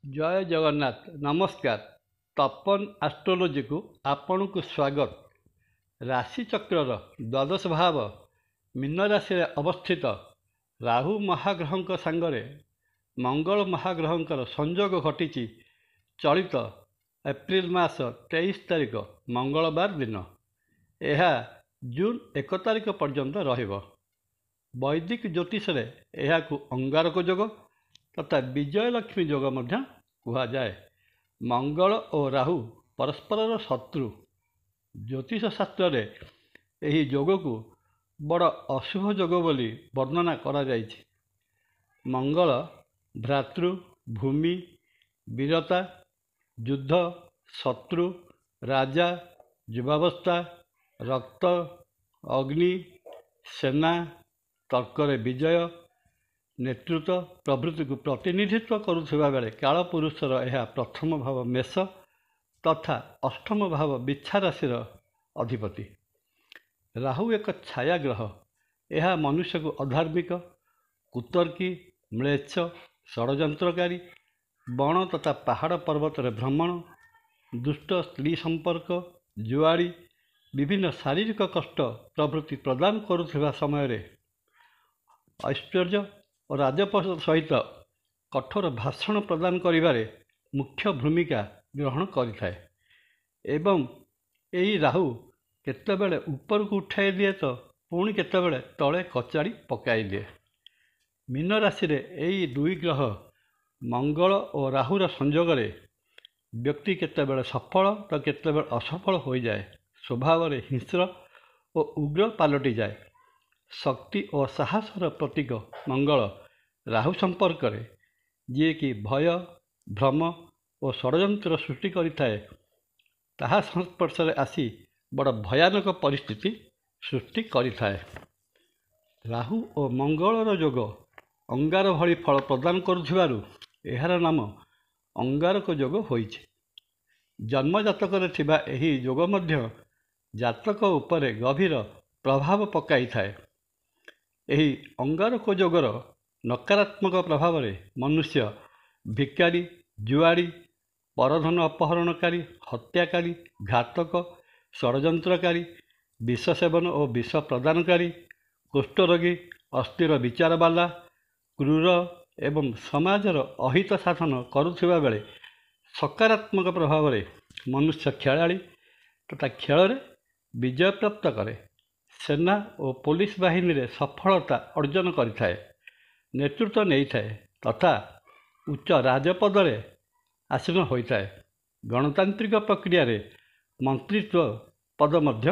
ଜୟ ଜଗନ୍ନାଥ। ନମସ୍କାର। ତପନ ଆଷ୍ଟ୍ରୋଲୋଜିକୁ ଆପଣଙ୍କୁ ସ୍ୱାଗତ। ରାଶିଚକ୍ରର ଦ୍ୱାଦଶ ଭାବ ମୀନ ରାଶିରେ ଅବସ୍ଥିତ ରାହୁ ମହାଗ୍ରହଙ୍କ ସାଙ୍ଗରେ ମଙ୍ଗଳ ମହାଗ୍ରହଙ୍କର ସଂଯୋଗ ଘଟିଛି ଚଳିତ ଏପ୍ରିଲ ମାସ 23 ତାରିଖ ମଙ୍ଗଳବାର ଦିନ। ଏହା ଜୁନ 1 ତାରିଖ ପର୍ଯ୍ୟନ୍ତ ରହିବ। ବୈଦିକ ଜ୍ୟୋତିଷରେ ଏହାକୁ ଅଙ୍ଗାରକ ଯୋଗ ତଥା ବିଜୟଲକ୍ଷ୍ମୀ ଯୋଗ ମଧ୍ୟ କୁହାଯାଏ। ମଙ୍ଗଳ ଓ ରାହୁ ପରସ୍ପରର ଶତ୍ରୁ। ଜ୍ୟୋତିଷ ଶାସ୍ତ୍ରରେ ଏହି ଯୋଗକୁ ବଡ଼ ଅଶୁଭ ଯୋଗ ବୋଲି ବର୍ଣ୍ଣନା କରାଯାଇଛି। ମଙ୍ଗଳ ଭ୍ରାତୃ, ଭୂମି, ବୀରତା, ଯୁଦ୍ଧ, ଶତ୍ରୁ, ରାଜା, ଯୁବାବସ୍ଥା, ରକ୍ତ, ଅଗ୍ନି, ସେନା, ତର୍କରେ ବିଜୟ, ନେତୃତ୍ୱ ପ୍ରଭୃତିକୁ ପ୍ରତିନିଧିତ୍ୱ କରୁଥିବା ବେଳେ କାଳପୁରୁଷର ଏହା ପ୍ରଥମ ଭାବ ମେଷ ତଥା ଅଷ୍ଟମ ଭାବ ବିଛା ରାଶିର ଅଧିପତି। ରାହୁ ଏକ ଛାୟା ଗ୍ରହ। ଏହା ମନୁଷ୍ୟକୁ ଅଧାର୍ମିକ, କୁତର୍କୀ, ମ୍ଳେଚ୍ଛ, ଷଡ଼ଯନ୍ତ୍ରକାରୀ, ବଣ ତଥା ପାହାଡ଼ ପର୍ବତରେ ଭ୍ରମଣ, ଦୁଷ୍ଟ ସ୍ତ୍ରୀ ସମ୍ପର୍କ, ଜୁଆଡ଼ି, ବିଭିନ୍ନ ଶାରୀରିକ କଷ୍ଟ ପ୍ରଭୃତି ପ୍ରଦାନ କରୁଥିବା ସମୟରେ ଐଶ୍ୱର୍ଯ୍ୟ ଓ ରାଜପଦ ସହିତ କଠୋର ଭାଷଣ ପ୍ରଦାନ କରିବାରେ ମୁଖ୍ୟ ଭୂମିକା ଗ୍ରହଣ କରିଥାଏ ଏବଂ ଏହି ରାହୁ କେତେବେଳେ ଉପରକୁ ଉଠାଇ ଦିଏ ତ ପୁଣି କେତେବେଳେ ତଳେ କଚାଡ଼ି ପକାଇ ଦିଏ। ମୀନ ରାଶିରେ ଏହି ଦୁଇ ଗ୍ରହ ମଙ୍ଗଳ ଓ ରାହୁର ସଂଯୋଗରେ ବ୍ୟକ୍ତି କେତେବେଳେ ସଫଳ ତ କେତେବେଳେ ଅସଫଳ ହୋଇଯାଏ। ସ୍ୱଭାବରେ ହିଂସ୍ର ଓ ଉଗ୍ର ପାଲଟିଯାଏ। ଶକ୍ତି ଓ ସାହସର ପ୍ରତୀକ ମଙ୍ଗଳ ରାହୁ ସମ୍ପର୍କରେ ଯିଏକି ଭୟ, ଭ୍ରମ ଓ ଷଡ଼ଯନ୍ତ୍ର ସୃଷ୍ଟି କରିଥାଏ, ତାହା ସଂସ୍ପର୍ଶରେ ଆସି ବଡ଼ ଭୟାନକ ପରିସ୍ଥିତି ସୃଷ୍ଟି କରିଥାଏ। ରାହୁ ଓ ମଙ୍ଗଳର ଯୋଗ ଅଙ୍ଗାର ଭଳି ଫଳ ପ୍ରଦାନ କରୁଥିବାରୁ ଏହାର ନାମ ଅଙ୍ଗାରକ ଯୋଗ ହୋଇଛି। ଜନ୍ମଜାତକରେ ଥିବା ଏହି ଯୋଗ ମଧ୍ୟ ଜାତକ ଉପରେ ଗଭୀର ପ୍ରଭାବ ପକାଇଥାଏ। ଏହି ଅଙ୍ଗାରକ ଯୋଗର ନକାରାତ୍ମକ ପ୍ରଭାବରେ ମନୁଷ୍ୟ ଭିକାରୀ, ଜୁଆଡ଼ି, ପରଧନ ଅପହରଣକାରୀ, ହତ୍ୟାକାରୀ, ଘାତକ, ଷଡ଼ଯନ୍ତ୍ରକାରୀ, ବିଷ ସେବନ ଓ ବିଷ ପ୍ରଦାନକାରୀ, କୁଷ୍ଠରୋଗୀ, ଅସ୍ଥିର ବିଚାରବାଲା, କ୍ରୂର ଏବଂ ସମାଜର ଅହିତ ସାଧନ କରୁଥିବା ବେଳେ ସକାରାତ୍ମକ ପ୍ରଭାବରେ ମନୁଷ୍ୟ ଖେଳାଳି ତଥା ଖେଳରେ ବିଜୟ ପ୍ରାପ୍ତ କରେ। ସେନା ଓ ପୋଲିସ ବାହିନୀରେ ସଫଳତା ଅର୍ଜନ କରିଥାଏ, ନେତୃତ୍ୱ ନେଇଥାଏ ତଥା ଉଚ୍ଚ ରାଜପଦରେ ଆସୀନ ହୋଇଥାଏ। ଗଣତାନ୍ତ୍ରିକ ପ୍ରକ୍ରିୟାରେ ମନ୍ତ୍ରିତ୍ୱ ପଦ ମଧ୍ୟ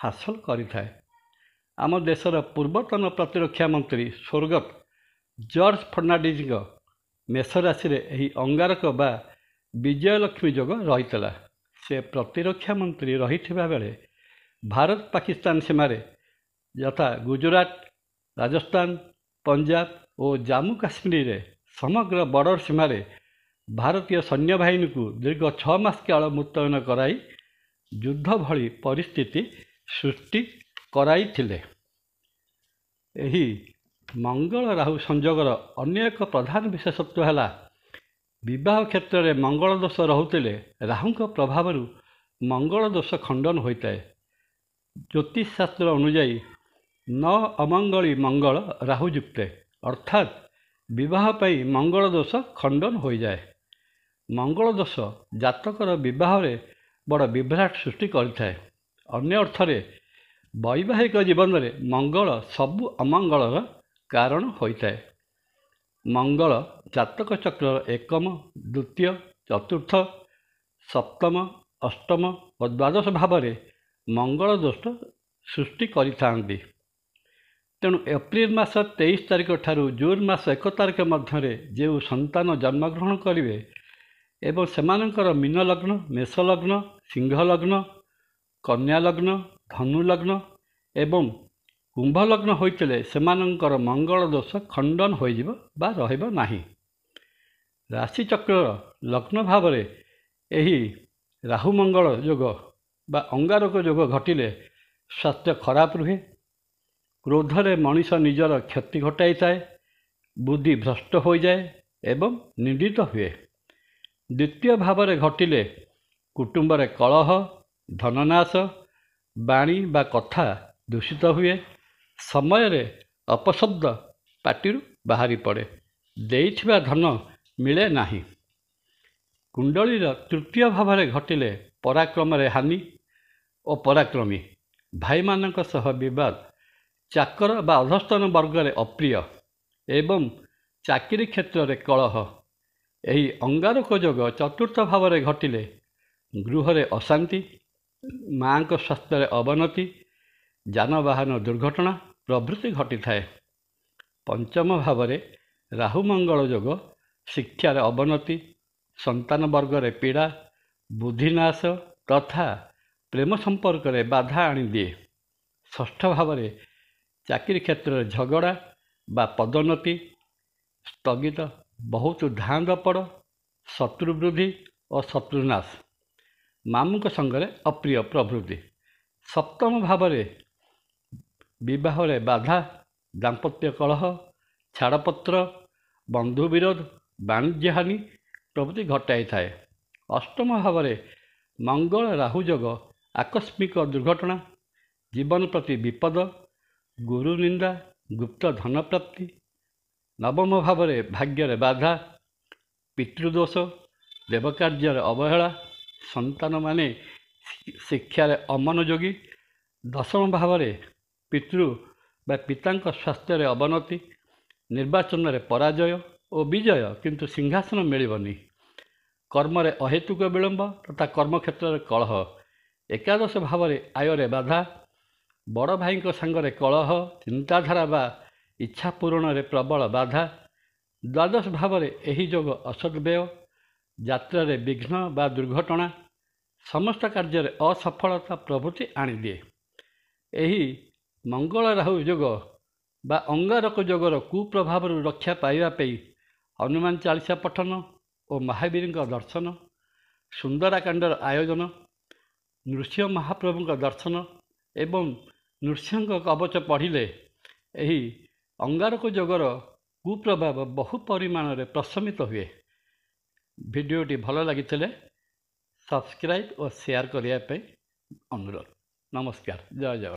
ହାସଲ କରିଥାଏ। ଆମ ଦେଶର ପୂର୍ବତନ ପ୍ରତିରକ୍ଷା ମନ୍ତ୍ରୀ ସ୍ୱର୍ଗତ ଜର୍ଜ ଫର୍ଣ୍ଣାଣ୍ଡିଜଙ୍କ ମେଷ ରାଶିରେ ଏହି ଅଙ୍ଗାରକ ବା ବିଜୟଲକ୍ଷ୍ମୀ ଯୋଗ ରହିଥିଲା। ସେ ପ୍ରତିରକ୍ଷା ମନ୍ତ୍ରୀ ରହିଥିବା ବେଳେ ଭାରତ ପାକିସ୍ତାନ ସୀମାରେ ଯଥା ଗୁଜରାଟ, ରାଜସ୍ଥାନ, ପଞ୍ଜାବ ଓ ଜାମ୍ମୁ କାଶ୍ମୀରରେ ସମଗ୍ର ବର୍ଡର ସୀମାରେ ଭାରତୀୟ ସୈନ୍ୟବାହିନୀକୁ ଦୀର୍ଘ 6 ମାସ କାଳ ମୁତୟନ କରାଇ ଯୁଦ୍ଧ ଭଳି ପରିସ୍ଥିତି ସୃଷ୍ଟି କରାଇଥିଲେ। ଏହି ମଙ୍ଗଳ ରାହୁ ସଂଯୋଗର ଅନ୍ୟ ଏକ ପ୍ରଧାନ ବିଶେଷତ୍ୱ ହେଲା ବିବାହ କ୍ଷେତ୍ରରେ ମଙ୍ଗଳ ଦୋଷ ରହୁଥିଲେ ରାହୁଙ୍କ ପ୍ରଭାବରୁ ମଙ୍ଗଳ ଦୋଷ ଖଣ୍ଡନ ହୋଇଥାଏ। ଜ୍ୟୋତିଷ ଶାସ୍ତ୍ର ଅନୁଯାୟୀ ନ ଅମଙ୍ଗଳୀ ମଙ୍ଗଳ ରାହୁ ଯୁକ୍ତେ ଅର୍ଥାତ୍ ବିବାହ ପାଇଁ ମଙ୍ଗଳ ଦୋଷ ଖଣ୍ଡନ ହୋଇଯାଏ। ମଙ୍ଗଳ ଦୋଷ ଜାତକର ବିବାହରେ ବଡ଼ ବିଭ୍ରାଟ ସୃଷ୍ଟି କରିଥାଏ। ଅନ୍ୟ ଅର୍ଥରେ ବୈବାହିକ ଜୀବନରେ ମଙ୍ଗଳ ସବୁ ଅମଙ୍ଗଳର କାରଣ ହୋଇଥାଏ। ମଙ୍ଗଳ ଜାତକ ଚକ୍ରର ଏକମ, ଦ୍ୱିତୀୟ, ଚତୁର୍ଥ, ସପ୍ତମ, ଅଷ୍ଟମ ଓ ଦ୍ୱାଦଶ ଭାବରେ ମଙ୍ଗଳ ଦୋଷ ସୃଷ୍ଟି କରିଥାନ୍ତି। ତେଣୁ ଏପ୍ରିଲ ମାସ 23 ତାରିଖ ଠାରୁ ଜୁନ ମାସ 1 ତାରିଖ ମଧ୍ୟରେ ଯେଉଁ ସନ୍ତାନ ଜନ୍ମଗ୍ରହଣ କରିବେ ଏବଂ ସେମାନଙ୍କର ମୀନ ଲଗ୍ନ, ମେଷ ଲଗ୍ନ, ସିଂହ ଲଗ୍ନ, କନ୍ୟା ଲଗ୍ନ, ଧନୁ ଲଗ୍ନ ଏବଂ କୁମ୍ଭ ଲଗ୍ନ ହୋଇଥିଲେ ସେମାନଙ୍କର ମଙ୍ଗଳ ଦୋଷ ଖଣ୍ଡନ ହୋଇଯିବ ବା ରହିବ ନାହିଁ। ରାଶିଚକ୍ରର ଲଗ୍ନ ଭାବରେ ଏହି ରାହୁ ମଙ୍ଗଳ ଯୋଗ ବା ଅଙ୍ଗାରକ ଯୋଗ ଘଟିଲେ ସ୍ୱାସ୍ଥ୍ୟ ଖରାପ ରୁହେ, କ୍ରୋଧରେ ମଣିଷ ନିଜର କ୍ଷତି ଘଟାଇଥାଏ, ବୁଦ୍ଧି ଭ୍ରଷ୍ଟ ହୋଇଯାଏ ଏବଂ ନିନ୍ଦିତ ହୁଏ। ଦ୍ୱିତୀୟ ଭାବରେ ଘଟିଲେ କୁଟୁମ୍ବରେ କଳହ, ଧନନାଶ, ବାଣୀ ବା କଥା ଦୂଷିତ ହୁଏ। ସମୟରେ ଅପଶବ୍ଦ ପାଟିରୁ ବାହାରି ପଡ଼େ। ଦେଇଥିବା ଧନ ମିଳେ ନାହିଁ। କୁଣ୍ଡଳୀର ତୃତୀୟ ଭାବରେ ଘଟିଲେ ପରାକ୍ରମରେ ହାନି ଓ ପରାକ୍ରମୀ, ଭାଇମାନଙ୍କ ସହ ବିବାଦ, ଚାକର ବା ଅଧସ୍ତନ ବର୍ଗରେ ଅପ୍ରିୟ ଏବଂ ଚାକିରି କ୍ଷେତ୍ରରେ କଳହ। ଏହି ଅଙ୍ଗାରକ ଯୋଗ ଚତୁର୍ଥ ଭାବରେ ଘଟିଲେ ଗୃହରେ ଅଶାନ୍ତି, ମାଙ୍କ ସ୍ୱାସ୍ଥ୍ୟରେ ଅବନତି, ଯାନବାହନ ଦୁର୍ଘଟଣା ପ୍ରଭୃତି ଘଟିଥାଏ। ପଞ୍ଚମ ଭାବରେ ରାହୁ ମଙ୍ଗଳ ଯୋଗ ଶିକ୍ଷାରେ ଅବନତି, ସନ୍ତାନ ବର୍ଗରେ ପୀଡ଼ା, ବୁଦ୍ଧିନାଶ ତଥା ପ୍ରେମ ସମ୍ପର୍କରେ ବାଧା ଆଣିଦିଏ। ଷଷ୍ଠ ଭାବରେ ଚାକିରି କ୍ଷେତ୍ରରେ ଝଗଡ଼ା ବା ପଦୋନ୍ନତି ସ୍ଥଗିତ, ବହୁତ ଧାଁ ଦପଡ଼, ଶତ୍ରୁ ବୃଦ୍ଧି ଓ ଶତ୍ରୁନାଶ, ମାମୁଙ୍କ ସଙ୍ଗରେ ଅପ୍ରିୟ ପ୍ରଭୃତି। ସପ୍ତମ ଭାବରେ ବିବାହରେ ବାଧା, ଦାମ୍ପତ୍ୟ କଳହ, ଛାଡ଼ପତ୍ର, ବନ୍ଧୁ ବିରୋଧ, ବାଣିଜ୍ୟ ହାନି ପ୍ରଭୃତି ଘଟାଇଥାଏ। ଅଷ୍ଟମ ଭାବରେ ମଙ୍ଗଳ ରାହୁ ଯୋଗ ଆକସ୍ମିକ ଦୁର୍ଘଟଣା, ଜୀବନ ପ୍ରତି ବିପଦ, ଗୁରୁ ନିନ୍ଦା, ଗୁପ୍ତ ଧନ ପ୍ରାପ୍ତି। ନବମ ଭାବରେ ଭାଗ୍ୟରେ ବାଧା, ପିତୃଦୋଷ, ଦେବକାର୍ଯ୍ୟରେ ଅବହେଳା, ସନ୍ତାନମାନେ ଶିକ୍ଷାରେ ଅମନୋଯୋଗୀ। ଦଶମ ଭାବରେ ପିତୃ ବା ପିତାଙ୍କ ସ୍ୱାସ୍ଥ୍ୟରେ ଅବନତି, ନିର୍ବାଚନରେ ପରାଜୟ ଓ ବିଜୟ କିନ୍ତୁ ସିଂହାସନ ମିଳିବନି। କର୍ମରେ ଅହେତୁକ ବିଳମ୍ବ ତଥା କର୍ମକ୍ଷେତ୍ରରେ କଳହ। ଏକାଦଶ ଭାବରେ ଆୟରେ ବାଧା, ବଡ଼ ଭାଇଙ୍କ ସାଙ୍ଗରେ କଳହ, ଚିନ୍ତାଧାରା ବା ଇଚ୍ଛା ପୂରଣରେ ପ୍ରବଳ ବାଧା। ଦ୍ୱାଦଶ ଭାବରେ ଏହି ଯୋଗ ଅସଦ୍ବ୍ୟୟ, ଯାତ୍ରାରେ ବିଘ୍ନ ବା ଦୁର୍ଘଟଣା, ସମସ୍ତ କାର୍ଯ୍ୟରେ ଅସଫଳତା ପ୍ରଭୃତି ଆଣିଦିଏ। ଏହି ମଙ୍ଗଳ ରାହୁ ଯୋଗ ବା ଅଙ୍ଗାରକ ଯୋଗର କୁପ୍ରଭାବରୁ ରକ୍ଷା ପାଇବା ପାଇଁ ହନୁମାନ ଚାଳିଶା ପଠନ ଓ ମହାବୀରଙ୍କ ଦର୍ଶନ, ସୁନ୍ଦରାକାଣ୍ଡର ଆୟୋଜନ, ନୃସିଂହ ମହାପ୍ରଭୁଙ୍କ ଦର୍ଶନ ଏବଂ ନୃସିଂହଙ୍କ କବଚ ପଢ଼ିଲେ ଏହି ଅଙ୍ଗାରକ ଯୋଗର କୁପ୍ରଭାବ ବହୁ ପରିମାଣରେ ପ୍ରଶମିତ ହୁଏ। ଭିଡ଼ିଓଟି ଭଲ ଲାଗିଥିଲେ ସବସ୍କ୍ରାଇବ୍ ଓ ସେୟାର କରିବା ପାଇଁ ଅନୁରୋଧ। ନମସ୍କାର। ଜୟ ଜଗନ୍ନାଥ।